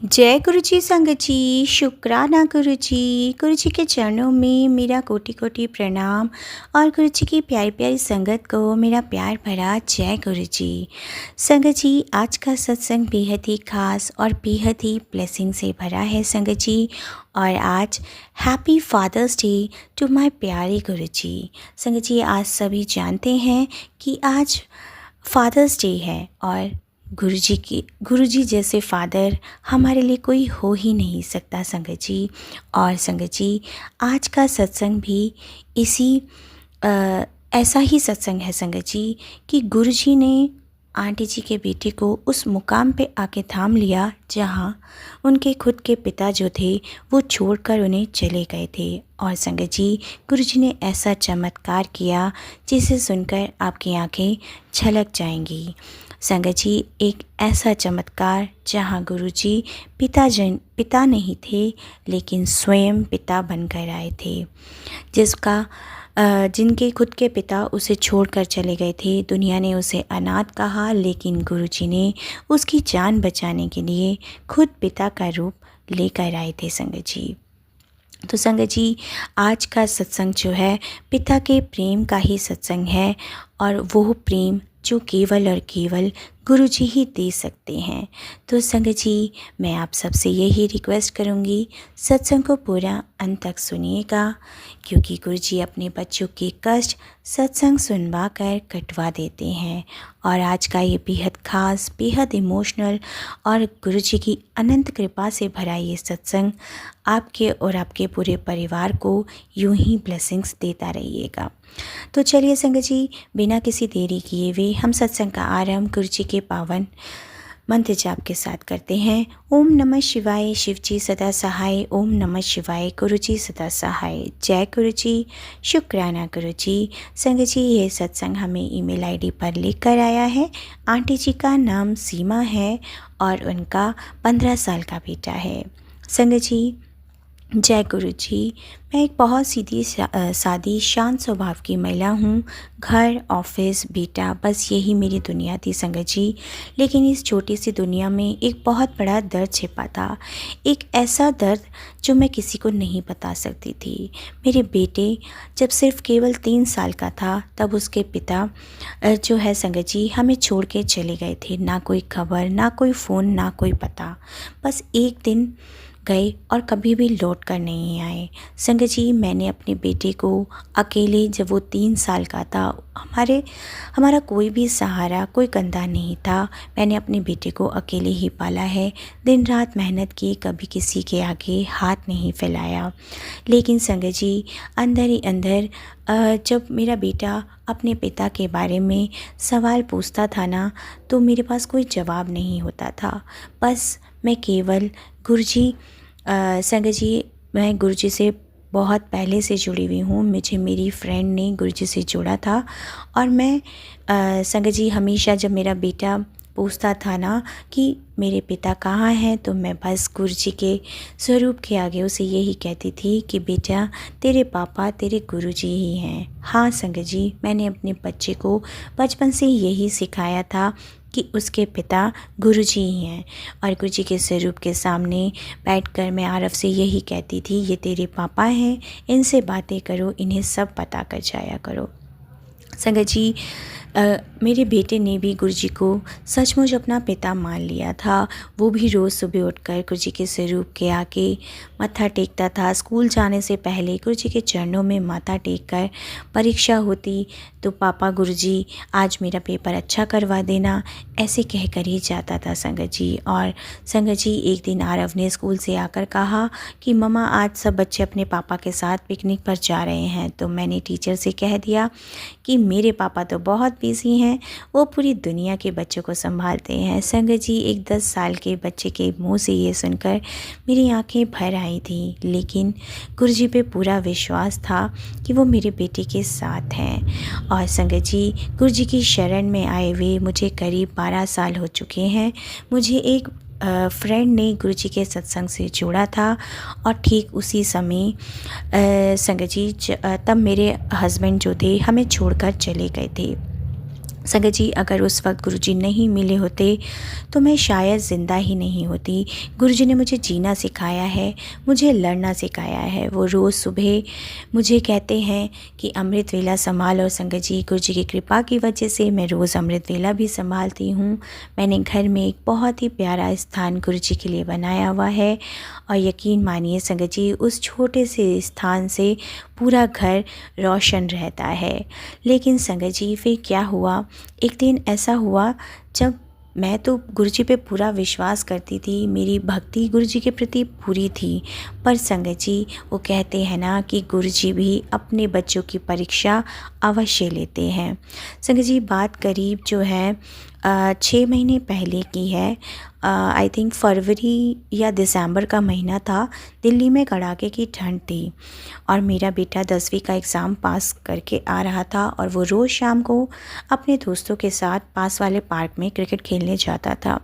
जय गुरु जी संगत जी, शुक्राना गुरु जी के चरणों में मेरा कोटि कोटि प्रणाम और गुरु जी की प्यारी प्यारी संगत को मेरा प्यार भरा जय गुरु जी। संगत जी, आज का सत्संग बेहद ही खास और बेहद ही ब्लेसिंग से भरा है संगत जी। और आज happy Father's day to my प्यारे गुरु जी। संगत जी, आज सभी जानते हैं कि आज फादर्स डे है और गुरु जी जैसे फादर हमारे लिए कोई हो ही नहीं सकता संगत जी। और संगत जी, आज का सत्संग भी इसी ऐसा ही सत्संग है संगत जी कि गुरु जी ने आंटी जी के बेटे को उस मुकाम पे आके थाम लिया जहाँ उनके खुद के पिता जो थे वो छोड़कर उन्हें चले गए थे। और संगत जी, गुरु जी ने ऐसा चमत्कार किया जिसे सुनकर आपकी आंखें छलक जाएंगी। संगत जी, एक ऐसा चमत्कार जहाँ गुरुजी पिता नहीं थे लेकिन स्वयं पिता बनकर आए थे, जिनके खुद के पिता उसे छोड़कर चले गए थे। दुनिया ने उसे अनाथ कहा लेकिन गुरुजी ने उसकी जान बचाने के लिए खुद पिता का रूप लेकर आए थे संगत जी। तो संगत जी, आज का सत्संग जो है पिता के प्रेम का ही सत्संग है और वो प्रेम जो केवल और केवल गुरु जी ही दे सकते हैं। तो संगत जी, मैं आप सबसे यही रिक्वेस्ट करूँगी, सत्संग को पूरा अंत तक सुनिएगा क्योंकि गुरु जी अपने बच्चों के कष्ट सत्संग सुनवा कर कटवा देते हैं। और आज का ये बेहद खास, बेहद इमोशनल और गुरु जी की अनंत कृपा से भरा ये सत्संग आपके और आपके पूरे परिवार को यूं ही ब्लेसिंग्स देता रहिएगा। तो चलिए संगत जी, बिना किसी देरी किए हुए हम सत्संग का आरंभ गुरु जी के पावन मंत्र जाप के साथ करते हैं। ओम नमः शिवाय, शिव जी सदा सहाय। ओम नमः शिवाय, गुरु जी सदा सहाय। जय गुरु जी, शुक्राना गुरु जी। संगत जी, ये सत्संग हमें ईमेल आईडी पर लिख कर आया है। आंटी जी का नाम सीमा है और उनका 15 साल का बेटा है। संगत जी, जय गुरु जी। मैं एक बहुत सीधी सादी शांत स्वभाव की महिला हूँ। घर, ऑफिस, बेटा, बस यही मेरी दुनिया थी संगत जी। लेकिन इस छोटी सी दुनिया में एक बहुत बड़ा दर्द छिपा था, एक ऐसा दर्द जो मैं किसी को नहीं बता सकती थी। मेरे बेटे जब सिर्फ केवल 3 साल का था तब उसके पिता जो है संगत जी हमें छोड़ के चले गए थे। ना कोई खबर, ना कोई फ़ोन, ना कोई पता। बस एक दिन गए और कभी भी लौट कर नहीं आए। संगत जी, मैंने अपने बेटे को अकेले, जब वो 3 साल का था, हमारा कोई भी सहारा, कोई कंधा नहीं था, मैंने अपने बेटे को अकेले ही पाला है। दिन रात मेहनत की, कभी किसी के आगे हाथ नहीं फैलाया। लेकिन संगत जी, अंदर ही अंदर जब मेरा बेटा अपने पिता के बारे में सवाल पूछता था ना, तो मेरे पास कोई जवाब नहीं होता था। बस मैं केवल गुरुजी संगत जी, मैं गुरुजी से बहुत पहले से जुड़ी हुई हूँ। मुझे मेरी फ्रेंड ने गुरुजी से जोड़ा था और मैं संगत जी हमेशा जब मेरा बेटा पूछता था ना कि मेरे पिता कहाँ हैं, तो मैं बस गुरुजी के स्वरूप के आगे उसे यही कहती थी कि बेटा, तेरे पापा तेरे गुरुजी ही हैं। हाँ संगत जी, मैंने अपने बच्चे को बचपन से यही सिखाया था कि उसके पिता गुरुजी ही हैं। और गुरुजी के स्वरूप के सामने बैठकर मैं आरव से यही कहती थी, ये तेरे पापा हैं, इनसे बातें करो, इन्हें सब पता कर जाया करो। संगत जी, मेरे बेटे ने भी गुरुजी को सचमुच अपना पिता मान लिया था। वो भी रोज़ सुबह उठकर गुरुजी के स्वरूप के आके मत्था टेकता था। स्कूल जाने से पहले गुरुजी के चरणों में माथा टेक कर, परीक्षा होती तो पापा गुरुजी आज मेरा पेपर अच्छा करवा देना, ऐसे कहकर ही जाता था संगत जी। और संगत जी, एक दिन आरव ने स्कूल से आकर कहा कि मम्मा, आज सब बच्चे अपने पापा के साथ पिकनिक पर जा रहे हैं। तो मैंने टीचर से कह दिया कि मेरे पापा तो बहुत बिजी हैं, वो पूरी दुनिया के बच्चों को संभालते हैं। संगत जी, एक 10 साल के बच्चे के मुंह से ये सुनकर मेरी आंखें भर आई थी। लेकिन गुरुजी पे पूरा विश्वास था कि वो मेरे बेटे के साथ हैं। और संगत जी, गुरुजी की शरण में आए हुए मुझे करीब 12 साल हो चुके हैं। मुझे एक फ्रेंड ने गुरुजी के सत्संग से जोड़ा था और ठीक उसी समय संगत जी तब मेरे हस्बैंड जो थे हमें छोड़कर चले गए थे। संगत जी, अगर उस वक्त गुरुजी नहीं मिले होते तो मैं शायद ज़िंदा ही नहीं होती। गुरुजी ने मुझे जीना सिखाया है, मुझे लड़ना सिखाया है। वो रोज़ सुबह मुझे कहते हैं कि अमृत वेला संभाल। और संगत जी, गुरुजी की कृपा की वजह से मैं रोज़ अमृत वेला भी संभालती हूँ। मैंने घर में एक बहुत ही प्यारा स्थान गुरुजी के लिए बनाया हुआ है और यकीन मानिए संगत जी, उस छोटे से स्थान से पूरा घर रोशन रहता है। लेकिन संगत जी, फिर क्या हुआ, एक दिन ऐसा हुआ जब मैं तो गुरुजी पे पूरा विश्वास करती थी, मेरी भक्ति गुरुजी के प्रति पूरी थी। पर संगत जी, वो कहते हैं ना कि गुरुजी भी अपने बच्चों की परीक्षा अवश्य लेते हैं। संगत जी, बात करीब जो है 6 महीने पहले की है। आई थिंक फरवरी या दिसंबर का महीना था। दिल्ली में कड़ाके की ठंड थी और मेरा बेटा 10वीं का एग्ज़ाम पास करके आ रहा था और वो रोज़ शाम को अपने दोस्तों के साथ पास वाले पार्क में क्रिकेट खेलने जाता था।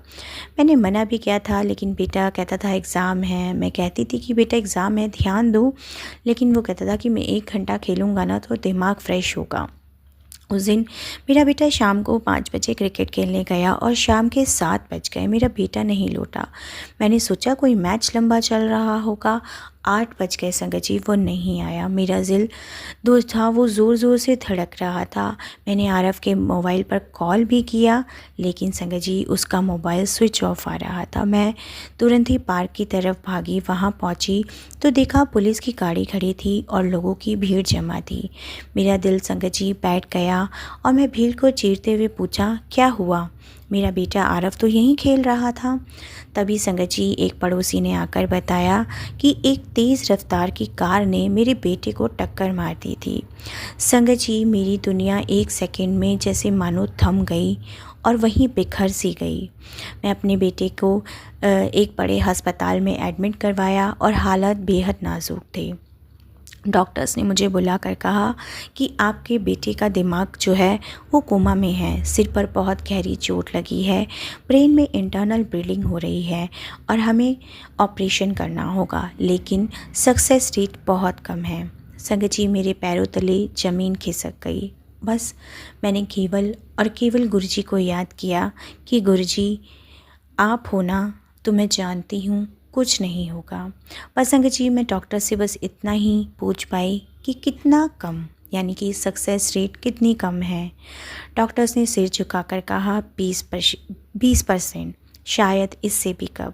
मैंने मना भी किया था, लेकिन बेटा कहता था एग्ज़ाम है। मैं कहती थी कि बेटा एग्ज़ाम है, ध्यान दो, लेकिन वो कहता था कि मैं 1 घंटा खेलूँगा ना तो दिमाग फ्रेश होगा। उस दिन मेरा बेटा शाम को 5 बजे क्रिकेट खेलने गया और शाम के 7 बज गए, मेरा बेटा नहीं लौटा। मैंने सोचा कोई मैच लंबा चल रहा होगा। 8 बज गए संगत जी, वो नहीं आया। मेरा दिल जो था वो ज़ोर ज़ोर से धड़क रहा था। मैंने आरव के मोबाइल पर कॉल भी किया, लेकिन संगत जी उसका मोबाइल स्विच ऑफ आ रहा था। मैं तुरंत ही पार्क की तरफ भागी। वहाँ पहुँची तो देखा पुलिस की गाड़ी खड़ी थी और लोगों की भीड़ जमा थी। मेरा दिल संगत जी बैठ गया और मैं भीड़ को चीरते हुए पूछा, क्या हुआ? मेरा बेटा आरव तो यहीं खेल रहा था। तभी संगत जी एक पड़ोसी ने आकर बताया कि एक तेज़ रफ्तार की कार ने मेरे बेटे को टक्कर मार दी थी। संगत जी, मेरी दुनिया एक सेकंड में जैसे मानो थम गई और वहीं बिखर सी गई। मैं अपने बेटे को एक बड़े अस्पताल में एडमिट करवाया और हालत बेहद नाजुक थे। डॉक्टर्स ने मुझे बुलाकर कहा कि आपके बेटे का दिमाग जो है वो कोमा में है, सिर पर बहुत गहरी चोट लगी है, ब्रेन में इंटरनल ब्लीडिंग हो रही है और हमें ऑपरेशन करना होगा, लेकिन सक्सेस रेट बहुत कम है। संगत जी, मेरे पैरों तले ज़मीन खिसक गई। बस मैंने केवल और केवल गुरुजी को याद किया कि गुरुजी आप हो ना, तो मैं जानती हूँ कुछ नहीं होगा। पर संगत जी, मैं डॉक्टर से बस इतना ही पूछ पाई कि कितना कम, यानी कि सक्सेस रेट कितनी कम है। डॉक्टर्स ने सिर झुकाकर कहा 20%, शायद इससे भी कम।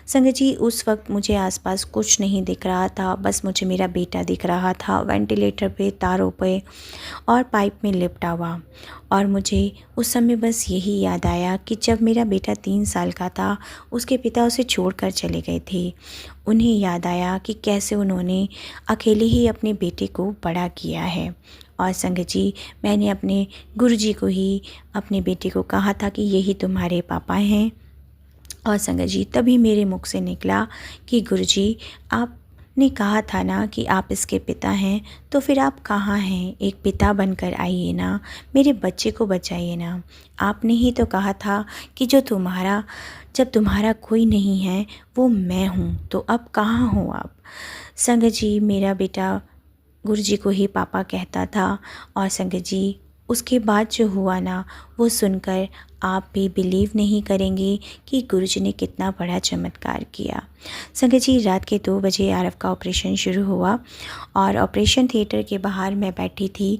संगत जी, उस वक्त मुझे आसपास कुछ नहीं दिख रहा था, बस मुझे मेरा बेटा दिख रहा था वेंटिलेटर पे, तारों पे और पाइप में लिपटा हुआ। और मुझे उस समय बस यही याद आया कि जब मेरा बेटा 3 साल का था, उसके पिता उसे छोड़कर चले गए थे। उन्हें याद आया कि कैसे उन्होंने अकेले ही अपने बेटे को बड़ा किया है। और संगत जी, मैंने अपने गुरुजी को ही अपने बेटे को कहा था कि यही तुम्हारे पापा हैं। और संगत जी, तभी मेरे मुख से निकला कि गुरुजी, आपने कहा था ना कि आप इसके पिता हैं, तो फिर आप कहाँ हैं? एक पिता बनकर आइए ना, मेरे बच्चे को बचाइए ना। आपने ही तो कहा था कि जब तुम्हारा कोई नहीं है वो मैं हूँ, तो अब कहाँ हो आप? संगत जी, मेरा बेटा गुरुजी को ही पापा कहता था। और संगत जी, उसके बाद जो हुआ ना, वो सुनकर आप भी बिलीव नहीं करेंगे कि गुरुजी ने कितना बड़ा चमत्कार किया। संगत जी, रात के 2 बजे आरव का ऑपरेशन शुरू हुआ और ऑपरेशन थिएटर के बाहर मैं बैठी थी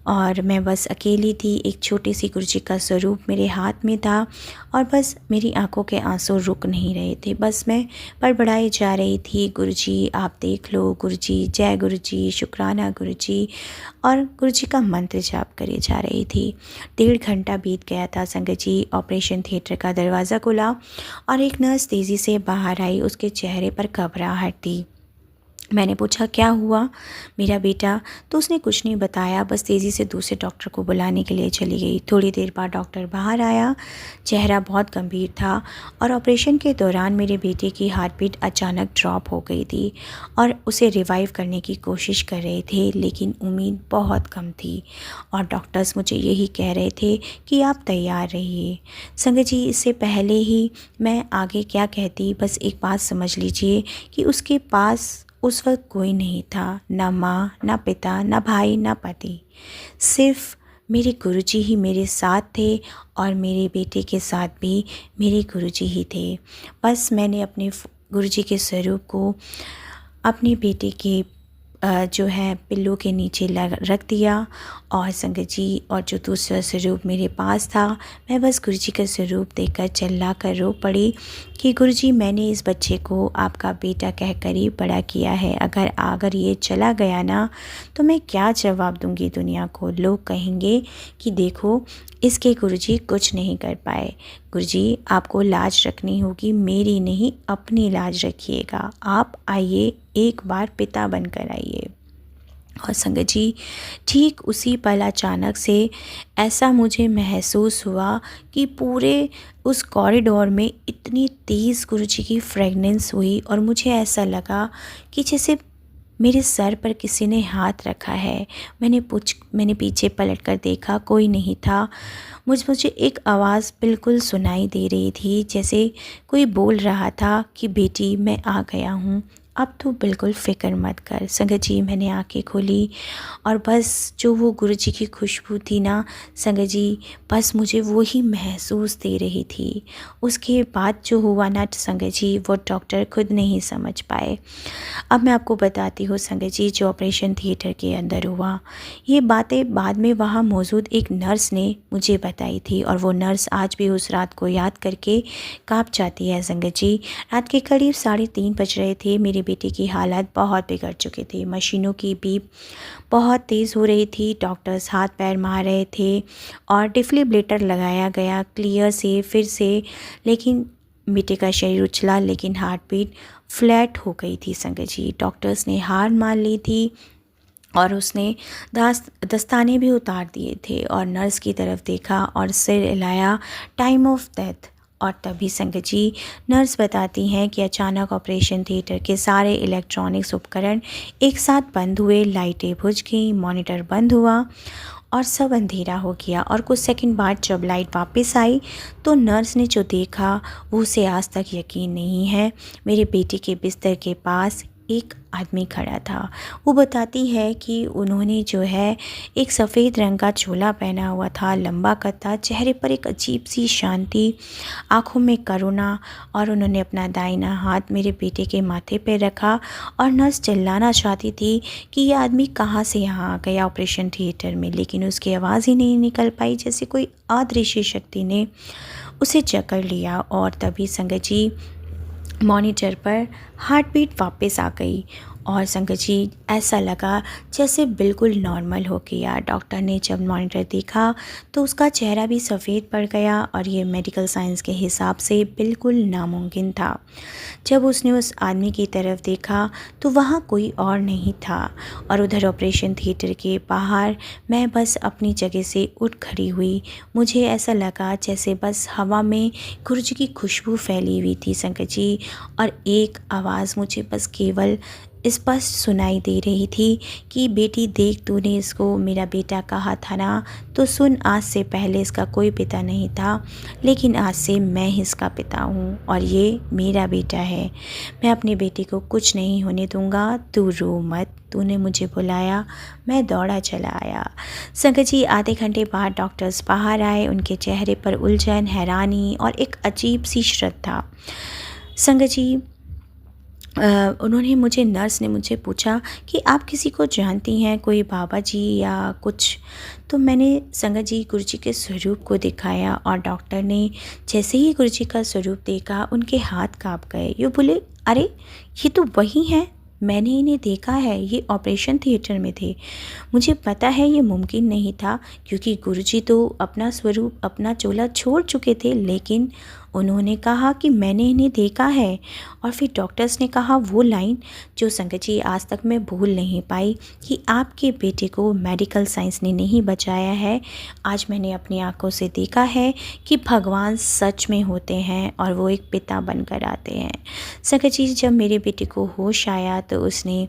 और मैं बस अकेली थी। एक छोटी सी गुरुजी का स्वरूप मेरे हाथ में था और बस मेरी आंखों के आंसू रुक नहीं रहे थे। बस मैं बड़बड़ाई जा रही थी, गुरुजी आप देख लो, गुरुजी जय गुरुजी, शुक्राना गुरुजी, और गुरुजी का मंत्र जाप करे जा रही थी। 1.5 घंटा बीत गया था संगत जी। ऑपरेशन थिएटर का दरवाज़ा खुला और एक नर्स तेज़ी से बाहर आई। उसके चेहरे पर घबराहट थी। मैंने पूछा, क्या हुआ मेरा बेटा? तो उसने कुछ नहीं बताया, बस तेज़ी से दूसरे डॉक्टर को बुलाने के लिए चली गई। थोड़ी देर बाद डॉक्टर बाहर आया। चेहरा बहुत गंभीर था और ऑपरेशन के दौरान मेरे बेटे की हार्ट बीट अचानक ड्रॉप हो गई थी और उसे रिवाइव करने की कोशिश कर रहे थे, लेकिन उम्मीद बहुत कम थी। और डॉक्टर्स मुझे यही कह रहे थे कि आप तैयार रहिए। संगत जी, इससे पहले ही मैं आगे क्या कहती, बस एक बात समझ लीजिए कि उसके पास उस वक्त कोई नहीं था, ना माँ, ना पिता, ना भाई, ना पति, सिर्फ मेरे गुरुजी ही मेरे साथ थे और मेरे बेटे के साथ भी मेरे गुरुजी ही थे। बस मैंने अपने गुरुजी के स्वरूप को अपने बेटे के जो है पिल्लों के नीचे रख दिया और संगत जी, और जो दूसरा स्वरूप मेरे पास था, मैं बस गुरुजी का स्वरूप देखकर चिल्ला कर रो पड़ी कि गुरुजी, मैंने इस बच्चे को आपका बेटा कहकर ही बड़ा किया है। अगर ये चला गया ना तो मैं क्या जवाब दूंगी दुनिया को। लोग कहेंगे कि देखो, इसके गुरुजी कुछ नहीं कर पाए। गुरुजी, आपको लाज रखनी होगी, मेरी नहीं अपनी लाज रखिएगा। आप आइए, एक बार पिता बनकर आइए। और संगत जी, ठीक उसी पल अचानक से ऐसा मुझे महसूस हुआ कि पूरे उस कॉरिडोर में इतनी तेज़ गुरुजी की फ्रेगनेंस हुई और मुझे ऐसा लगा कि जैसे मेरे सर पर किसी ने हाथ रखा है। मैंने पीछे पलटकर देखा, कोई नहीं था। मुझे एक आवाज़ बिल्कुल सुनाई दे रही थी, जैसे कोई बोल रहा था कि बेटी, मैं आ गया हूँ, अब तो बिल्कुल फ़िक्र मत कर। संगत जी, मैंने आंखें खोली और बस जो वो गुरुजी की खुशबू थी ना संगत जी, बस मुझे वो ही महसूस दे रही थी। उसके बाद जो हुआ ना संगत जी, वो डॉक्टर खुद नहीं समझ पाए। अब मैं आपको बताती हूँ संगत जी, जो ऑपरेशन थिएटर के अंदर हुआ, ये बातें बाद में वहाँ मौजूद एक नर्स ने मुझे बताई थी और वो नर्स आज भी उस रात को याद करके काँप जाती है संगत जी। रात के करीब 3:30 बज रहे थे। मेरे बेटे की हालत बहुत बिगड़ चुकी थी। मशीनों की बीप बहुत तेज़ हो रही थी। डॉक्टर्स हाथ पैर मार रहे थे और डिफिब्रिलेटर लगाया गया क्लियर से फिर से, लेकिन बेटे का शरीर उछला, लेकिन हार्ट बीट फ्लैट हो गई थी संगत जी। डॉक्टर्स ने हार मान ली थी और उसने दस्ताने भी उतार दिए थे और नर्स की तरफ देखा और सिर हिलाया, टाइम ऑफ डेथ। और तभी संगत जी, नर्स बताती हैं कि अचानक ऑपरेशन थिएटर के सारे इलेक्ट्रॉनिक्स उपकरण एक साथ बंद हुए, लाइटें बुझ गईं, मॉनिटर बंद हुआ और सब अंधेरा हो गया। और कुछ सेकंड बाद जब लाइट वापस आई तो नर्स ने जो देखा वो उसे आज तक यकीन नहीं है। मेरे बेटे के बिस्तर के पास एक आदमी खड़ा था। वो बताती है कि उन्होंने जो है एक सफ़ेद रंग का चोला पहना हुआ था, लंबा कद था, चेहरे पर एक अजीब सी शांति, आँखों में करुणा, और उन्होंने अपना दाहिना हाथ मेरे बेटे के माथे पर रखा और नर्स चिल्लाना चाहती थी कि ये आदमी कहाँ से यहाँ आ गया ऑपरेशन थिएटर में, लेकिन उसकी आवाज़ ही नहीं निकल पाई, जैसे कोई अदृश्य शक्ति ने उसे जकड़ लिया। और तभी संगत जी, मॉनिटर पर हार्ट बीट वापस आ गई और संगत जी, ऐसा लगा जैसे बिल्कुल नॉर्मल हो गया। डॉक्टर ने जब मॉनिटर देखा तो उसका चेहरा भी सफ़ेद पड़ गया और ये मेडिकल साइंस के हिसाब से बिल्कुल नामुमकिन था। जब उसने उस आदमी की तरफ देखा तो वहाँ कोई और नहीं था और उधर ऑपरेशन थिएटर के बाहर मैं बस अपनी जगह से उठ खड़ी हुई। मुझे ऐसा लगा जैसे बस हवा में गुरुजी की खुशबू फैली हुई थी संगत जी, और एक आवाज़ मुझे बस केवल स्पष्ट सुनाई दे रही थी कि बेटी देख, तूने इसको मेरा बेटा कहा था ना, तो सुन, आज से पहले इसका कोई पिता नहीं था, लेकिन आज से मैं इसका पिता हूँ और ये मेरा बेटा है। मैं अपने बेटे को कुछ नहीं होने दूँगा, तू रो मत, तूने मुझे बुलाया, मैं दौड़ा चला आया। संगत जी, आधे घंटे बाद डॉक्टर्स बाहर आए। उनके चेहरे पर उलझन, हैरानी और एक अजीब सी श्रद्धा। संगत जी, नर्स ने मुझे पूछा कि आप किसी को जानती हैं, कोई बाबा जी या कुछ? तो मैंने संगत जी गुरुजी के स्वरूप को दिखाया और डॉक्टर ने जैसे ही गुरुजी का स्वरूप देखा, उनके हाथ कांप गए। ये बोले, अरे ये तो वही हैं, मैंने इन्हें देखा है, ये ऑपरेशन थिएटर में थे। मुझे पता है ये मुमकिन नहीं था क्योंकि गुरुजी तो अपना स्वरूप, अपना चोला छोड़ चुके थे, लेकिन उन्होंने कहा कि मैंने इन्हें देखा है। और फिर डॉक्टर्स ने कहा वो लाइन जो संगत जी आज तक मैं भूल नहीं पाई कि आपके बेटे को मेडिकल साइंस ने नहीं बचाया है, आज मैंने अपनी आंखों से देखा है कि भगवान सच में होते हैं और वो एक पिता बनकर आते हैं। संगत जी, जब मेरे बेटे को होश आया तो उसने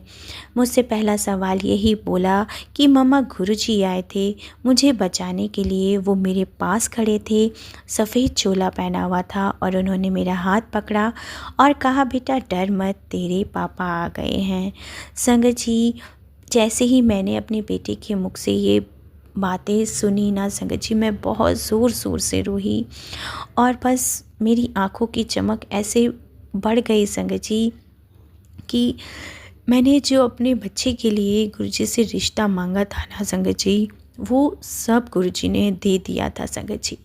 मुझसे पहला सवाल यही बोला कि मम्मा, गुरुजी आए थे मुझे बचाने के लिए, वो मेरे पास खड़े थे, सफ़ेद चोला पहना हुआ था और उन्होंने मेरा हाथ पकड़ा और कहा, बेटा डर मत, तेरे पापा आ गए हैं। संगत जी, जैसे ही मैंने अपने बेटे के मुख से ये बातें सुनी ना संगत जी, मैं बहुत ज़ोर ज़ोर से रोई और बस मेरी आँखों की चमक ऐसे बढ़ गई संगत जी कि मैंने जो अपने बच्चे के लिए गुरुजी से रिश्ता मांगा था ना संगत जी, वो सब गुरुजी ने दे दिया था संगत जी।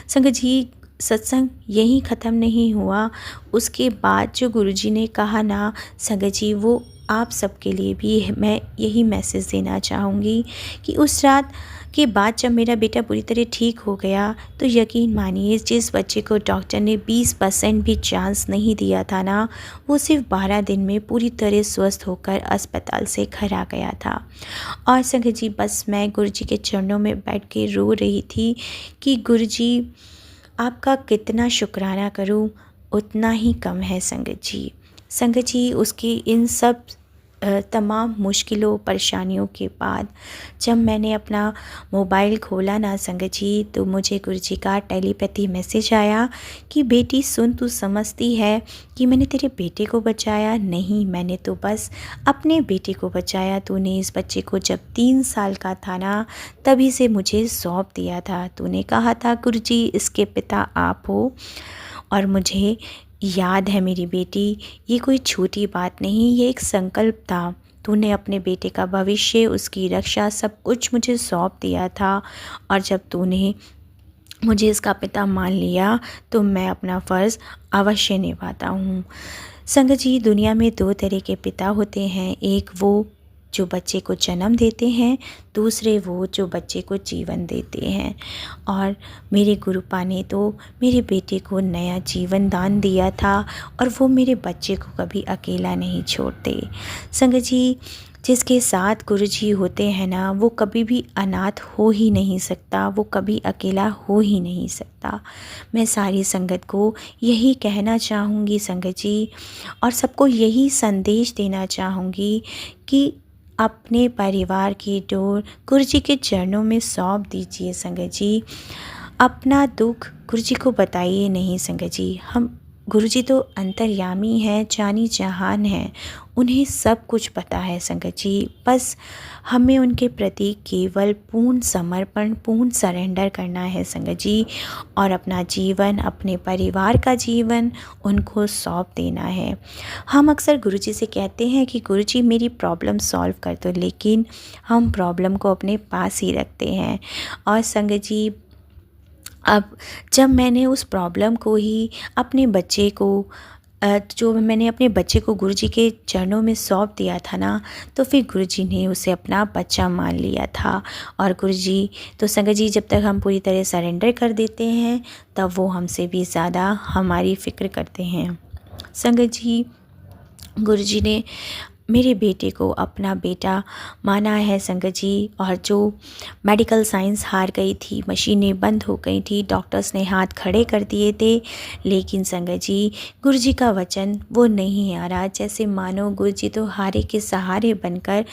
संगत जी, सत्संग यहीं ख़त्म नहीं हुआ, उसके बाद जो गुरुजी ने कहा ना संगत जी, वो आप सबके लिए भी मैं यही मैसेज देना चाहूँगी कि उस रात के बाद जब मेरा बेटा पूरी तरह ठीक हो गया, तो यकीन मानिए जिस बच्चे को डॉक्टर ने 20% भी चांस नहीं दिया था ना, वो सिर्फ 12 दिन में पूरी तरह स्वस्थ होकर अस्पताल से घर आ गया था। और संगत जी, बस मैं गुरुजी के चरणों में बैठ के रो रही थी कि गुरुजी, आपका कितना शुक्राना करूं उतना ही कम है संगत जी। संगत जी, उसकी इन सब तमाम मुश्किलों परेशानियों के बाद जब मैंने अपना मोबाइल खोला ना संगत जी, तो मुझे गुरुजी का टेलीपैथी मैसेज आया कि बेटी सुन, तू समझती है कि मैंने तेरे बेटे को बचाया? नहीं, मैंने तो बस अपने बेटे को बचाया। तूने इस बच्चे को जब 3 साल का था ना, तभी से मुझे सौंप दिया था। तूने कहा था गुरुजी इसके पिता आप हो, और मुझे याद है मेरी बेटी, ये कोई छोटी बात नहीं, ये एक संकल्प था। तूने अपने बेटे का भविष्य, उसकी रक्षा, सब कुछ मुझे सौंप दिया था, और जब तूने मुझे इसका पिता मान लिया तो मैं अपना फ़र्ज़ अवश्य निभाता हूँ। संगत जी, दुनिया में 2 तरह के पिता होते हैं, एक वो जो बच्चे को जन्म देते हैं, दूसरे वो जो बच्चे को जीवन देते हैं। और मेरे गुरुपा ने तो मेरे बेटे को नया जीवन दान दिया था, और वो मेरे बच्चे को कभी अकेला नहीं छोड़ते। संगत जी, जिसके साथ गुरुजी होते हैं ना, वो कभी भी अनाथ हो ही नहीं सकता, वो कभी अकेला हो ही नहीं सकता। मैं सारी संगत को यही कहना चाहूँगी संगत जी, और सबको यही संदेश देना चाहूँगी कि अपने परिवार की डोर गुरुजी के चरणों में सौंप दीजिए संगत जी। अपना दुख गुरुजी को बताइए नहीं संगत जी। हम गुरुजी तो अंतर्यामी हैं, जानी जहान हैं, उन्हें सब कुछ पता है संगत जी। बस हमें उनके प्रति केवल पूर्ण समर्पण, पूर्ण सरेंडर करना है संगत जी, और अपना जीवन, अपने परिवार का जीवन उनको सौंप देना है। हम अक्सर गुरुजी से कहते हैं कि गुरुजी मेरी प्रॉब्लम सॉल्व कर दो, लेकिन हम प्रॉब्लम को अपने पास ही रखते हैं। और संगत जी, अब जब मैंने उस प्रॉब्लम को ही अपने बच्चे को जो मैंने अपने बच्चे को गुरुजी के चरणों में सौंप दिया था ना, तो फिर गुरुजी ने उसे अपना बच्चा मान लिया था। और गुरुजी तो संगत जी, जब तक हम पूरी तरह सरेंडर कर देते हैं, तब वो हमसे भी ज़्यादा हमारी फ़िक्र करते हैं। संगत जी, गुरुजी ने मेरे बेटे को अपना बेटा माना है संगत जी। और जो मेडिकल साइंस हार गई थी, मशीनें बंद हो गई थी, डॉक्टर्स ने हाथ खड़े कर दिए थे, लेकिन संगत जी, गुरुजी का वचन वो नहीं आ रहा। जैसे मानो गुरुजी तो हारे के सहारे बनकर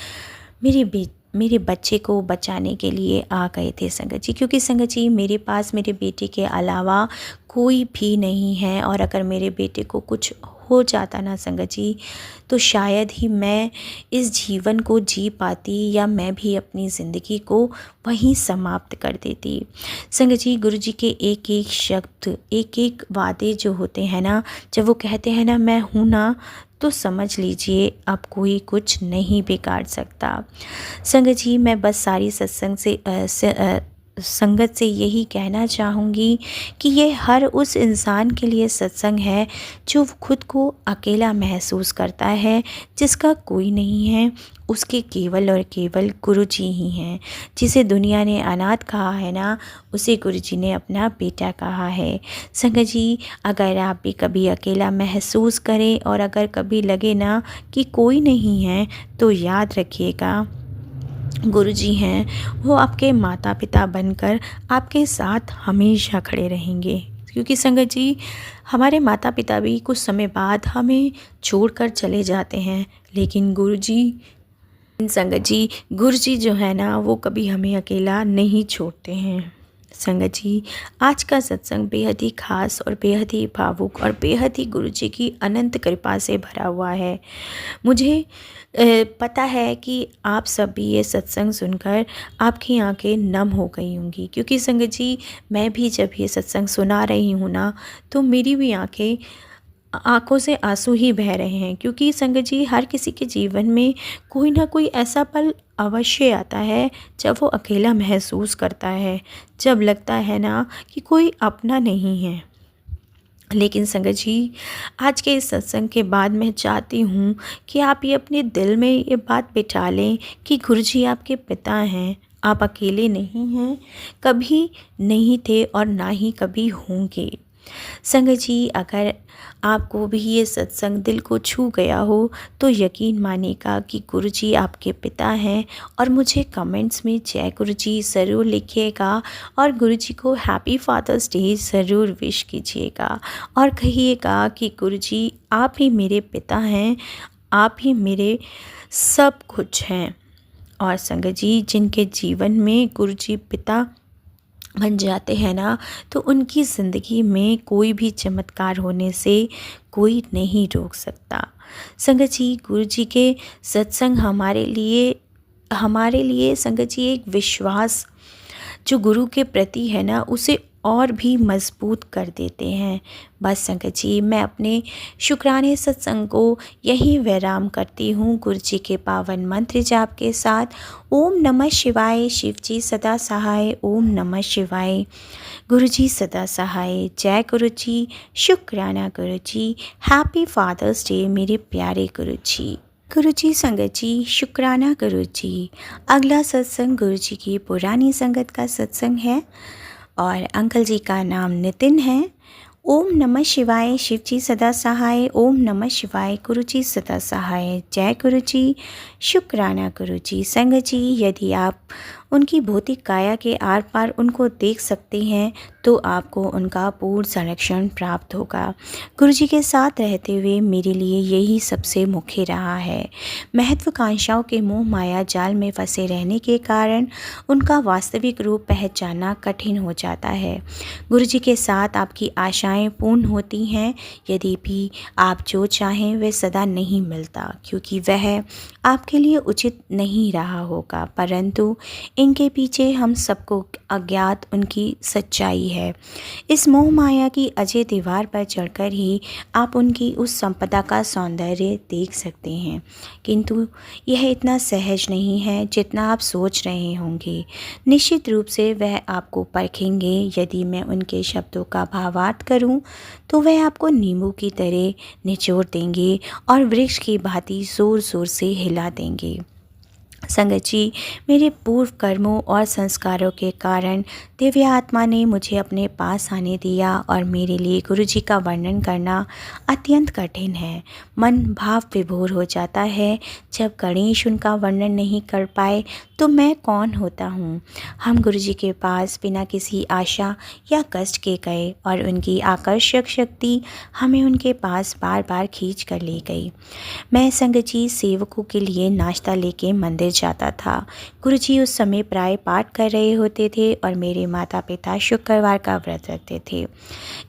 मेरे बच्चे को बचाने के लिए आ गए थे संगत जी। क्योंकि संगत जी, मेरे पास मेरे बेटे के अलावा कोई भी नहीं है, और अगर मेरे बेटे को कुछ हो जाता ना संगत जी, तो शायद ही मैं इस जीवन को जी पाती, या मैं भी अपनी ज़िंदगी को वहीं समाप्त कर देती। संगत जी, गुरुजी के एक एक शब्द, एक एक वादे जो होते हैं ना, जब वो कहते हैं ना मैं हूँ ना, तो समझ लीजिए अब कोई कुछ नहीं बिगाड़ सकता। संगत जी, मैं बस सारी सत्संग से संगत से यही कहना चाहूँगी कि ये हर उस इंसान के लिए सत्संग है जो खुद को अकेला महसूस करता है, जिसका कोई नहीं है, उसके केवल और केवल गुरुजी ही हैं। जिसे दुनिया ने अनाथ कहा है ना, उसे गुरुजी ने अपना बेटा कहा है। संगत जी, अगर आप भी कभी अकेला महसूस करें, और अगर कभी लगे ना कि कोई नहीं है, तो याद रखिएगा गुरुजी हैं, वो आपके माता पिता बनकर आपके साथ हमेशा खड़े रहेंगे। क्योंकि संगत जी, हमारे माता पिता भी कुछ समय बाद हमें छोड़कर चले जाते हैं, लेकिन संगत जी, गुरुजी जो है ना, वो कभी हमें अकेला नहीं छोड़ते हैं। संगत जी, आज का सत्संग बेहद ही खास और बेहद ही भावुक और बेहद ही गुरु जी की अनंत कृपा से भरा हुआ है। मुझे पता है कि आप सब भी ये सत्संग सुनकर आपकी आंखें नम हो गई होंगी, क्योंकि संगत जी, मैं भी जब ये सत्संग सुना रही हूँ ना, तो मेरी भी आँखों से आंसू ही बह रहे हैं। क्योंकि संगत जी, हर किसी के जीवन में कोई ना कोई ऐसा पल अवश्य आता है जब वो अकेला महसूस करता है, जब लगता है ना कि कोई अपना नहीं है। लेकिन संगत जी, आज के इस सत्संग के बाद मैं चाहती हूँ कि आप ये अपने दिल में ये बात बिठा लें कि गुरु जी आपके पिता हैं, आप अकेले नहीं हैं, कभी नहीं थे और ना ही कभी होंगे। संगत जी, अगर आपको भी ये सत्संग दिल को छू गया हो तो यकीन मानिएगा कि गुरु जी आपके पिता हैं, और मुझे कमेंट्स में जय गुरु जी ज़रूर लिखिएगा और गुरु जी को हैप्पी फादर्स डे ज़रूर विश कीजिएगा और कहिएगा कि गुरु जी आप ही मेरे पिता हैं, आप ही मेरे सब कुछ हैं। और संगत जी, जिनके जीवन में गुरु जी पिता बन जाते हैं ना, तो उनकी ज़िंदगी में कोई भी चमत्कार होने से कोई नहीं रोक सकता। संगत जी, गुरु जी के सत्संग हमारे लिए संगत जी एक विश्वास जो गुरु के प्रति है ना, उसे और भी मजबूत कर देते हैं। बस संगत जी, मैं अपने शुक्राने सत्संग को यही विराम करती हूँ गुरु जी के पावन मंत्र जाप के साथ। ओम नमः शिवाय, शिव जी सदा सहाय। ओम नमः शिवाय, गुरु जी सदा सहाय। जय गुरु जी, शुक्राना गुरु जी, हैप्पी फादर्स डे मेरे प्यारे गुरु जी। गुरु जी, संगत जी, शुक्राना गुरु जी। अगला सत्संग गुरु जी की पुरानी संगत का सत्संग है और अंकल जी का नाम नितिन है। ओम नमः शिवाय, शिव जी सदा सहाय। ओम नमः शिवाय, गुरु जी सदा सहाय। जय गुरु जी, शुक्राना गुरु जी। संगत जी, यदि आप उनकी भौतिक काया के आर पार उनको देख सकते हैं तो आपको उनका पूर्ण संरक्षण प्राप्त होगा। गुरु जी के साथ रहते हुए मेरे लिए यही सबसे मुख्य रहा है। महत्वाकांक्षाओं के मोह माया जाल में फंसे रहने के कारण उनका वास्तविक रूप पहचानना कठिन हो जाता है। गुरु जी के साथ आपकी आशाएं पूर्ण होती हैं, यदि भी आप जो चाहें वह सदा नहीं मिलता, क्योंकि वह आपके लिए उचित नहीं रहा होगा, परंतु इनके पीछे हम सबको अज्ञात उनकी सच्चाई है। इस मोह माया की अजय दीवार पर चढ़कर ही आप उनकी उस संपदा का सौंदर्य देख सकते हैं, किंतु यह इतना सहज नहीं है जितना आप सोच रहे होंगे। निश्चित रूप से वह आपको परखेंगे। यदि मैं उनके शब्दों का भावार्थ करूं तो वह आपको नींबू की तरह निचोड़ देंगे और वृक्ष की भांति जोर जोर से हिला देंगे। संगत जी, मेरे पूर्व कर्मों और संस्कारों के कारण दिव्य आत्मा ने मुझे अपने पास आने दिया और मेरे लिए गुरु जी का वर्णन करना अत्यंत कठिन है। मन भाव विभोर हो जाता है। जब गणेश उनका वर्णन नहीं कर पाए तो मैं कौन होता हूँ। हम गुरु जी के पास बिना किसी आशा या कष्ट के गए और उनकी आकर्षक शक्ति हमें उनके पास बार बार खींच कर ले गई। मैं संगत जी सेवकों के लिए नाश्ता लेके मंदिर जाता था। गुरु जी उस समय प्राय पाठ कर रहे होते थे और मेरे माता पिता शुक्रवार का व्रत रखते थे।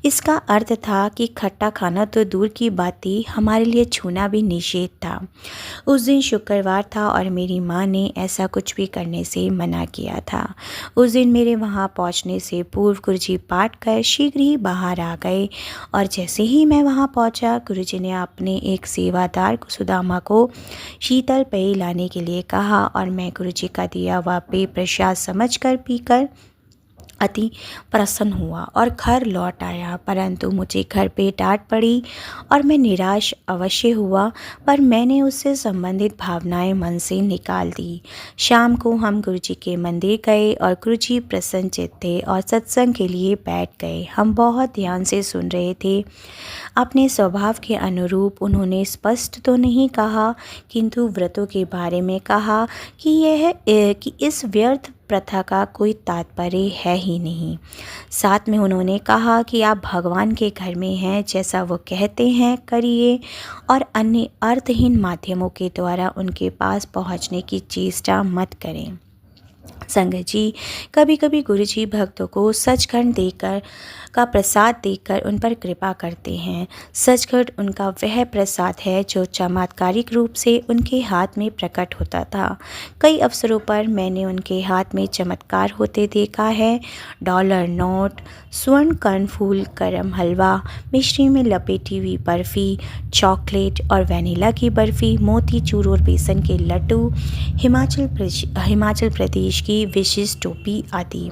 इसका अर्थ था कि खट्टा खाना तो दूर की बात थी, हमारे लिए छूना भी निषेध था। उस दिन शुक्रवार था और मेरी माँ ने ऐसा कुछ भी करने से मना किया था। उस दिन मेरे वहाँ पहुँचने से पूर्व गुरु जी पाठ कर शीघ्र ही बाहर आ गए और जैसे ही मैं वहाँ पहुँचा, गुरु जी ने अपने एक सेवादार सुदामा को शीतल पेय लाने के लिए कहा और मैं गुरु जी का दिया हुआ पेय प्रसाद समझकर पीकर अति प्रसन्न हुआ और घर लौट आया। परंतु मुझे घर पे डांट पड़ी और मैं निराश अवश्य हुआ, पर मैंने उससे संबंधित भावनाएं मन से निकाल दी। शाम को हम गुरुजी के मंदिर गए और गुरुजी प्रसन्नचित्त थे और सत्संग के लिए बैठ गए। हम बहुत ध्यान से सुन रहे थे। अपने स्वभाव के अनुरूप उन्होंने स्पष्ट तो नहीं कहा, किंतु व्रतों के बारे में कहा कि इस व्यर्थ प्रथा का कोई तात्पर्य है ही नहीं। साथ में उन्होंने कहा कि आप भगवान के घर में हैं, जैसा वो कहते हैं करिए और अन्य अर्थहीन माध्यमों के द्वारा उनके पास पहुंचने की चेष्टा मत करें। संगत जी, कभी कभी गुरु जी भक्तों को सचखंड देकर का प्रसाद देकर उन पर कृपा करते हैं। सचखंड उनका वह प्रसाद है जो चमत्कारिक रूप से उनके हाथ में प्रकट होता था। कई अवसरों पर मैंने उनके हाथ में चमत्कार होते देखा है। डॉलर नोट, स्वर्ण कर्णफूल, गरम हलवा, मिश्री में लपेटी हुई बर्फ़ी, चॉकलेट और वनीला की बर्फ़ी, मोतीचूर और बेसन के लड्डू, हिमाचल प्रदेश की विशिष्ट टोपी आदि।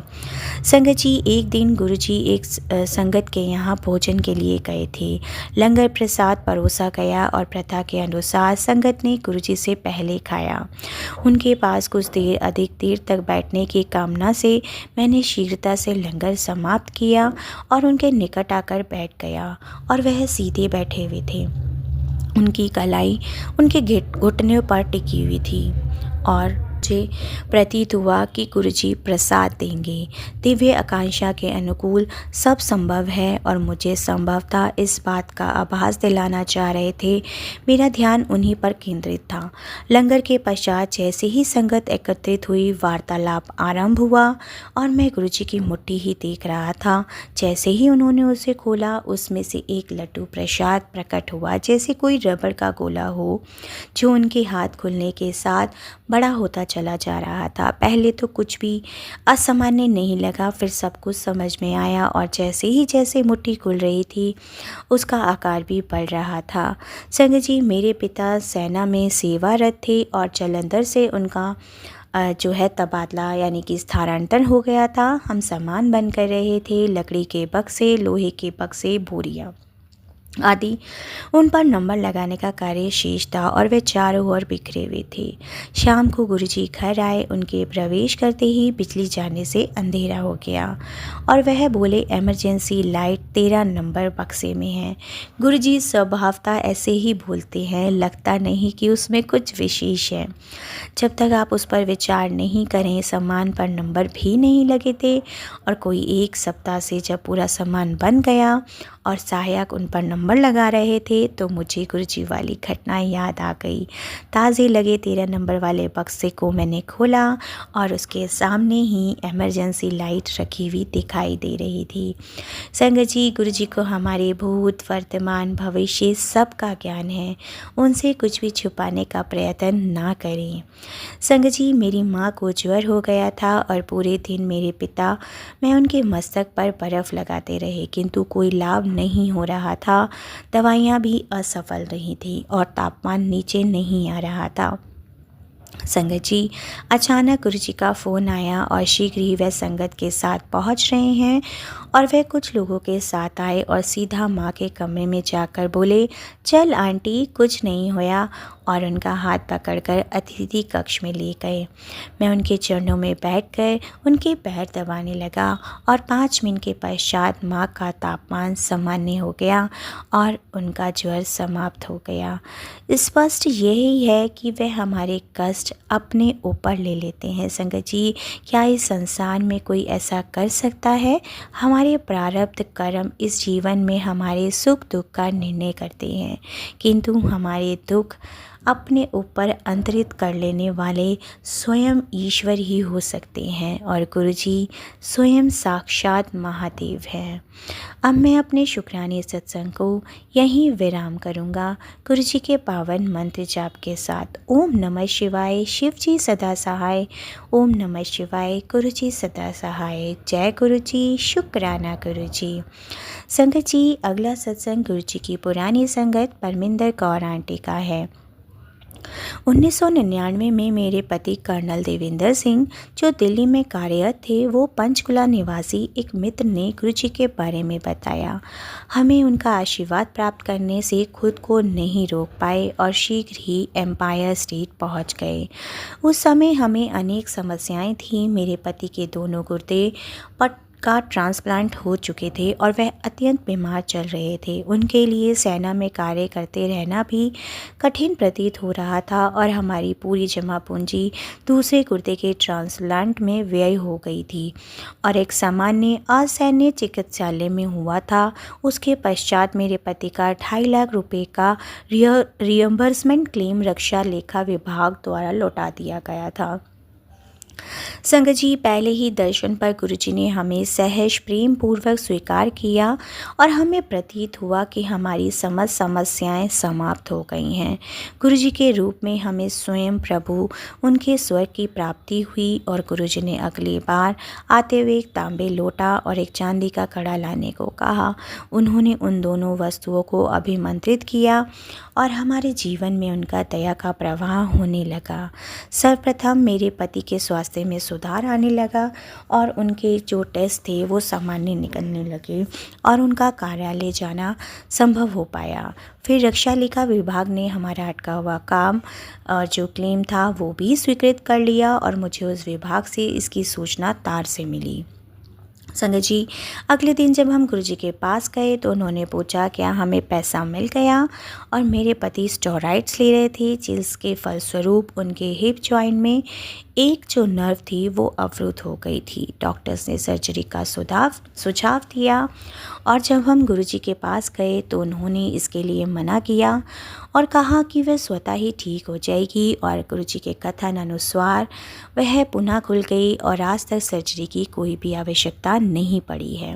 संगत जी, एक दिन गुरुजी एक संगत के यहाँ भोजन के लिए गए थे। लंगर प्रसाद परोसा गया और प्रथा के अनुसार संगत ने गुरुजी से पहले खाया। उनके पास कुछ देर अधिक देर तक बैठने की कामना से मैंने शीघ्रता से लंगर समाप्त किया और उनके निकट आकर बैठ गया और वह सीधे बैठे हुए थे। उनकी कलाई उनके घुटनों पर टिकी हुई थी और मुझे प्रतीत हुआ कि गुरुजी प्रसाद देंगे। दिव्य आकांक्षा के अनुकूल सब संभव है और मुझे संभवतः इस बात का आभास दिलाना चाह रहे थे। मेरा ध्यान उन्हीं पर केंद्रित था। लंगर के पश्चात जैसे ही संगत एकत्रित हुई, वार्तालाप आरंभ हुआ और मैं गुरुजी की मुट्ठी ही देख रहा था। जैसे ही उन्होंने उसे खोला, उसमें से एक लड्डू प्रसाद प्रकट हुआ, जैसे कोई रबड़ का गोला हो जो उनके हाथ खुलने के साथ बड़ा होता चला जा रहा था। पहले तो कुछ भी असामान्य नहीं लगा, फिर सब कुछ समझ में आया और जैसे मुट्ठी खुल रही थी, उसका आकार भी बढ़ रहा था। संगत जी, मेरे पिता सेना में सेवारत थे और जालंधर से उनका जो है तबादला यानी कि स्थानांतरण हो गया था। हम सामान बंद कर रहे थे, लकड़ी के बक्से, लोहे के बक्से, बोरियां आदि उन पर नंबर लगाने का कार्य शेष था और वे चारों ओर बिखरे हुए थे। शाम को गुरुजी घर आए। उनके प्रवेश करते ही बिजली जाने से अंधेरा हो गया और वह बोले, इमरजेंसी लाइट 13 नंबर बक्से में है। गुरुजी स्वभावतः ऐसे ही बोलते हैं, लगता नहीं कि उसमें कुछ विशेष है। जब तक आप उस पर विचार नहीं करें, सामान पर नंबर भी नहीं लगे थे और कोई एक सप्ताह से जब पूरा सामान बन गया और सहायक उन पर नंबर लगा रहे थे तो मुझे गुरुजी वाली घटना याद आ गई। ताज़े लगे 13 नंबर वाले बक्से को मैंने खोला और उसके सामने ही इमरजेंसी लाइट रखी हुई दिखाई दे रही थी। संगत जी, गुरुजी को हमारे भूत, वर्तमान, भविष्य सब का ज्ञान है। उनसे कुछ भी छुपाने का प्रयत्न ना करें। संगत जी, मेरी माँ को ज्वर हो गया था और पूरे दिन मेरे पिता मैं उनके मस्तक पर बर्फ़ लगाते रहे, किंतु कोई लाभ नहीं हो रहा था। दवाइयाँ भी असफल रही थी और तापमान नीचे नहीं आ रहा था। संगत जी, अचानक गुरुजी का फ़ोन आया और शीघ्र ही वह संगत के साथ पहुंच रहे हैं और वह कुछ लोगों के साथ आए और सीधा माँ के कमरे में जाकर बोले, चल आंटी, कुछ नहीं होया, और उनका हाथ पकड़कर अतिथि कक्ष में ले गए। मैं उनके चरणों में बैठकर उनके पैर दबाने लगा और 5 मिनट के पश्चात माँ का तापमान सामान्य हो गया और उनका ज्वर समाप्त हो गया। स्पष्ट यही है कि वह हमारे कष्ट अपने ऊपर ले लेते हैं। संगत जी, क्या इस संसार में कोई ऐसा कर सकता है? हमारे प्रारब्ध कर्म इस जीवन में हमारे सुख दुख का निर्णय करते हैं, किंतु हमारे दुख अपने ऊपर अंतरित कर लेने वाले स्वयं ईश्वर ही हो सकते हैं और गुरुजी स्वयं साक्षात महादेव हैं। अब मैं अपने शुक्राने सत्संग को यहीं विराम करूँगा, गुरुजी के पावन मंत्र जाप के साथ। ओम नमः शिवाय, शिव जी सदा सहाय। ओम नमः शिवाय, गुरुजी सदा सहाय। जय गुरुजी, शुक्राना गुरुजी। संगत जी, अगला सत्संग गुरुजी की पुरानी संगत परमिंदर कौर आंटी का है। 1999 में मेरे पति कर्नल देवेंद्र सिंह, जो दिल्ली में कार्यरत थे, वो पंचकुला निवासी एक मित्र ने गुरुजी के बारे में बताया। हमें उनका आशीर्वाद प्राप्त करने से खुद को नहीं रोक पाए और शीघ्र ही एम्पायर स्टेट पहुंच गए। उस समय हमें अनेक समस्याएं थीं। मेरे पति के दोनों गुर्दे का ट्रांसप्लांट हो चुके थे और वह अत्यंत बीमार चल रहे थे। उनके लिए सेना में कार्य करते रहना भी कठिन प्रतीत हो रहा था और हमारी पूरी जमा पूंजी दूसरे गुर्दे के ट्रांसप्लांट में व्यय हो गई थी और एक सामान्य असैन्य चिकित्सालय में हुआ था। उसके पश्चात मेरे पति का 2.5 लाख रुपये का रियम्बर्समेंट क्लेम रक्षा लेखा विभाग द्वारा लौटा दिया गया था। संगत जी, पहले ही दर्शन पर गुरुजी ने हमें सहज प्रेम पूर्वक स्वीकार किया और हमें प्रतीत हुआ कि हमारी समस्याएं समाप्त हो गई हैं। गुरुजी के रूप में हमें स्वयं प्रभु उनके स्वर्ग की प्राप्ति हुई और गुरुजी ने अगली बार आते हुए एक तांबे लोटा और एक चांदी का कड़ा लाने को कहा। उन्होंने उन दोनों वस्तुओं को अभिमंत्रित किया और हमारे जीवन में उनका दया का प्रवाह होने लगा। सर्वप्रथम मेरे पति के स्वास्थ्य में सुधार आने लगा और उनके जो टेस्ट थे वो सामान्य निकलने लगे और उनका कार्यालय जाना संभव हो पाया। फिर रक्षा लेखा विभाग ने हमारा अटका हुआ काम और जो क्लेम था वो भी स्वीकृत कर लिया और मुझे उस विभाग से इसकी सूचना तार से मिली। संगत जी, अगले दिन जब हम गुरुजी के पास गए तो उन्होंने पूछा क्या हमें पैसा मिल गया, और मेरे पति स्टेरॉइड्स ले रहे थे जिसके फलस्वरूप उनके हिप जॉइंट में एक जो नर्व थी वो अवरुद्ध हो गई थी। डॉक्टर्स ने सर्जरी का सुझाव दिया और जब हम गुरुजी के पास गए तो उन्होंने इसके लिए मना किया और कहा कि वह स्वतः ही ठीक हो जाएगी, और गुरुजी के कथन अनुसार वह पुनः खुल गई और आज तक सर्जरी की कोई भी आवश्यकता नहीं पड़ी है।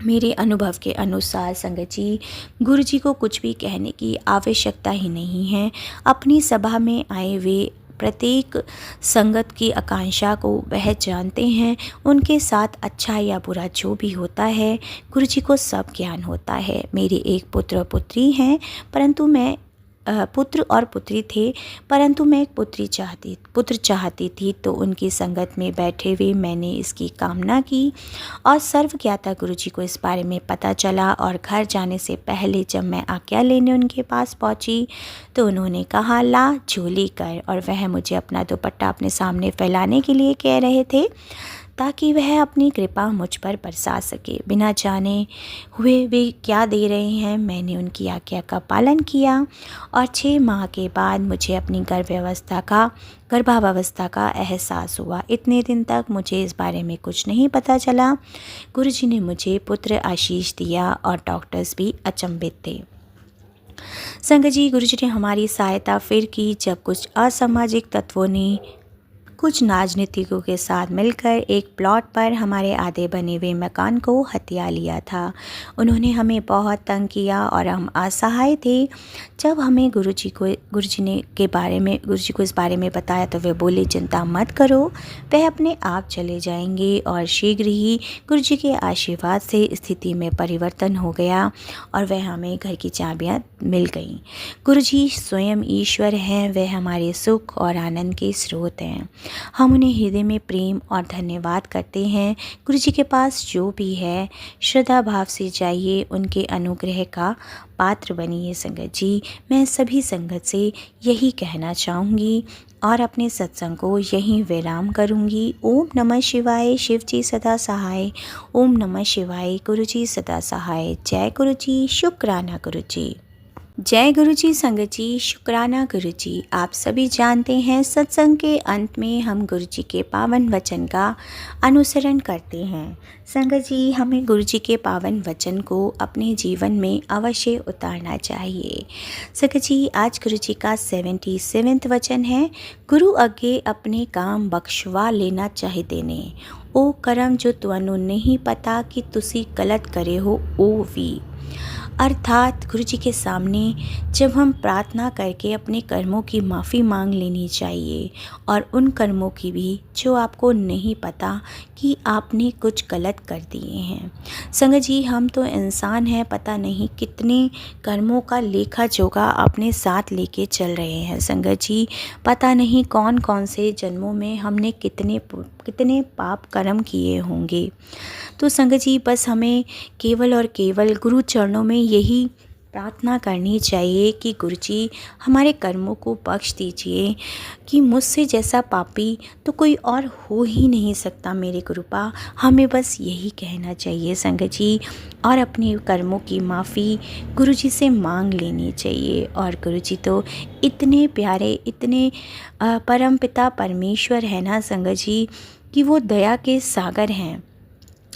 मेरे अनुभव के अनुसार संगत जी, गुरुजी को कुछ भी कहने की आवश्यकता ही नहीं है। अपनी सभा में आए हुए प्रत्येक संगत की आकांक्षा को वह जानते हैं। उनके साथ अच्छा या बुरा जो भी होता है, गुरुजी को सब ज्ञान होता है। मेरे एक पुत्र और पुत्री हैं, परंतु मैं पुत्र और पुत्री थे, परंतु मैं एक पुत्र चाहती थी, तो उनकी संगत में बैठे हुए मैंने इसकी कामना की और सर्वज्ञाता गुरुजी को इस बारे में पता चला। और घर जाने से पहले जब मैं आज्ञा लेने उनके पास पहुंची तो उन्होंने कहा ला झोली कर, और वह मुझे अपना दुपट्टा अपने सामने फैलाने के लिए कह रहे थे ताकि वह अपनी कृपा मुझ पर बरसा सके। बिना जाने हुए वे क्या दे रहे हैं, मैंने उनकी आज्ञा का पालन किया और 6 माह के बाद मुझे अपनी गर्भावस्था का एहसास हुआ। इतने दिन तक मुझे इस बारे में कुछ नहीं पता चला। गुरुजी ने मुझे पुत्र आशीष दिया और डॉक्टर्स भी अचंभित थे। संगत जी, गुरुजी ने हमारी सहायता फिर की जब कुछ असामाजिक तत्वों ने कुछ राजनीतिकों के साथ मिलकर एक प्लॉट पर हमारे आधे बने हुए मकान को हथिया लिया था। उन्होंने हमें बहुत तंग किया और हम असहाय थे। जब हमें गुरुजी को इस बारे में बताया तो वे बोले चिंता मत करो, वह अपने आप चले जाएंगे, और शीघ्र ही गुरुजी के आशीर्वाद से स्थिति में परिवर्तन हो गया और वह हमें घर की चाबियां मिल गईं। गुरुजी स्वयं ईश्वर हैं, वह हमारे सुख और आनंद के स्रोत हैं। हम उन्हें हृदय में प्रेम और धन्यवाद करते हैं। गुरुजी के पास जो भी है श्रद्धा भाव से जाइए, उनके अनुग्रह का पात्र बनिए। संगत जी, मैं सभी संगत से यही कहना चाहूँगी और अपने सत्संग को यहीं विराम करूँगी। ओम नमः शिवाय, शिव जी सदा सहाय। ओम नमः शिवाय, गुरुजी सदा सहाय। जय गुरुजी, शुक्राना गुरुजी। जय गुरुजी। संगत जी, शुक्राना गुरुजी। आप सभी जानते हैं सत्संग के अंत में हम गुरुजी के पावन वचन का अनुसरण करते हैं। संगत जी, हमें गुरुजी के पावन वचन को अपने जीवन में अवश्य उतारना चाहिए। संगत जी, आज गुरुजी का 77वां वचन है, गुरु अगे अपने काम बख्शवा लेना चाहिए ने। ओ करम जो तुहानू नहीं पता कि तुसी गलत करे हो ओ भी। अर्थात गुरुजी के सामने जब हम प्रार्थना करके अपने कर्मों की माफ़ी मांग लेनी चाहिए, और उन कर्मों की भी जो आपको नहीं पता कि आपने कुछ गलत कर दिए हैं। संगत जी, हम तो इंसान हैं, पता नहीं कितने कर्मों का लेखा जोखा अपने साथ लेके चल रहे हैं। संगत जी, पता नहीं कौन कौन से जन्मों में हमने कितने पाप कर्म किए होंगे। तो संगत जी, बस हमें केवल और केवल गुरु चरणों में यही प्रार्थना करनी चाहिए कि गुरुजी हमारे कर्मों को बख्श दीजिए, कि मुझसे जैसा पापी तो कोई और हो ही नहीं सकता मेरे गुरुपा। हमें बस यही कहना चाहिए संगत जी, और अपने कर्मों की माफ़ी गुरुजी से मांग लेनी चाहिए। और गुरुजी तो इतने प्यारे, इतने परमपिता परमेश्वर है ना संगत जी, कि वो दया के सागर हैं।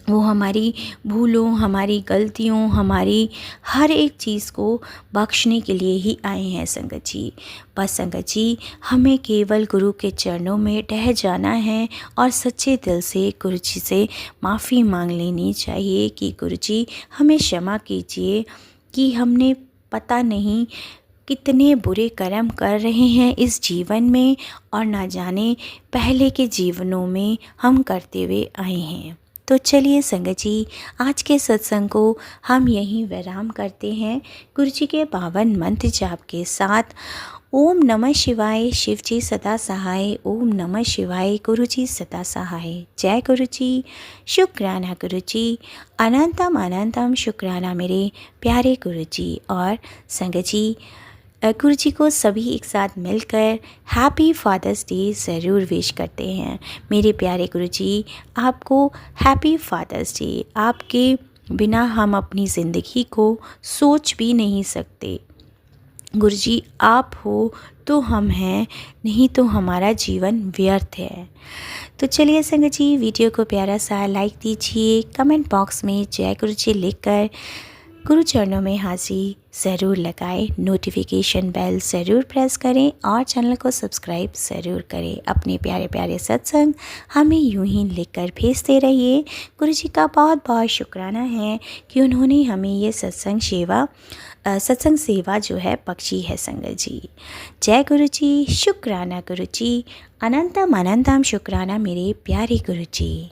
वो हमारी भूलों, हमारी गलतियों, हमारी हर एक चीज़ को बख्शने के लिए ही आए हैं संगत जी। बस संगत जी, हमें केवल गुरु के चरणों में ठहर जाना है और सच्चे दिल से गुरु जी से माफ़ी मांग लेनी चाहिए कि गुरु जी हमें क्षमा कीजिए कि हमने पता नहीं कितने बुरे कर्म कर रहे हैं इस जीवन में और ना जाने पहले के जीवनों में हम करते हुए आए हैं। तो चलिए संगत जी, आज के सत्संग को हम यहीं विराम करते हैं गुरु जी के पावन मंत्र जाप के साथ। ओम नमः शिवाय, शिव जी सदा सहाय। ओम नमः शिवाय, गुरु जी सदा सहाय। जय गुरु जी। शुक्राना गुरु जी, अनंतम अनंतम शुक्राना मेरे प्यारे गुरु जी। और संगत जी, गुरु जी को सभी एक साथ मिलकर हैप्पी फादर्स डे ज़रूर विश करते हैं। मेरे प्यारे गुरु जी, आपको हैप्पी फादर्स डे। आपके बिना हम अपनी ज़िंदगी को सोच भी नहीं सकते। गुरु जी आप हो तो हम हैं, नहीं तो हमारा जीवन व्यर्थ है। तो चलिए संगत जी, वीडियो को प्यारा सा लाइक दीजिए, कमेंट बॉक्स में जय गुरु जी लिखकर गुरु चरणों में हाजिरी ज़रूर लगाएं, नोटिफिकेशन बेल ज़रूर प्रेस करें और चैनल को सब्सक्राइब ज़रूर करें। अपने प्यारे प्यारे सत्संग हमें यूं ही लिखकर भेजते रहिए। गुरु जी का बहुत बहुत शुक्राना है कि उन्होंने हमें ये सत्संग सेवा जो है बख्शी है संगत जी। जय गुरु जी। शुक्राना गुरु जी, अनंतम अनंतम शुक्राना मेरे प्यारे गुरु जी।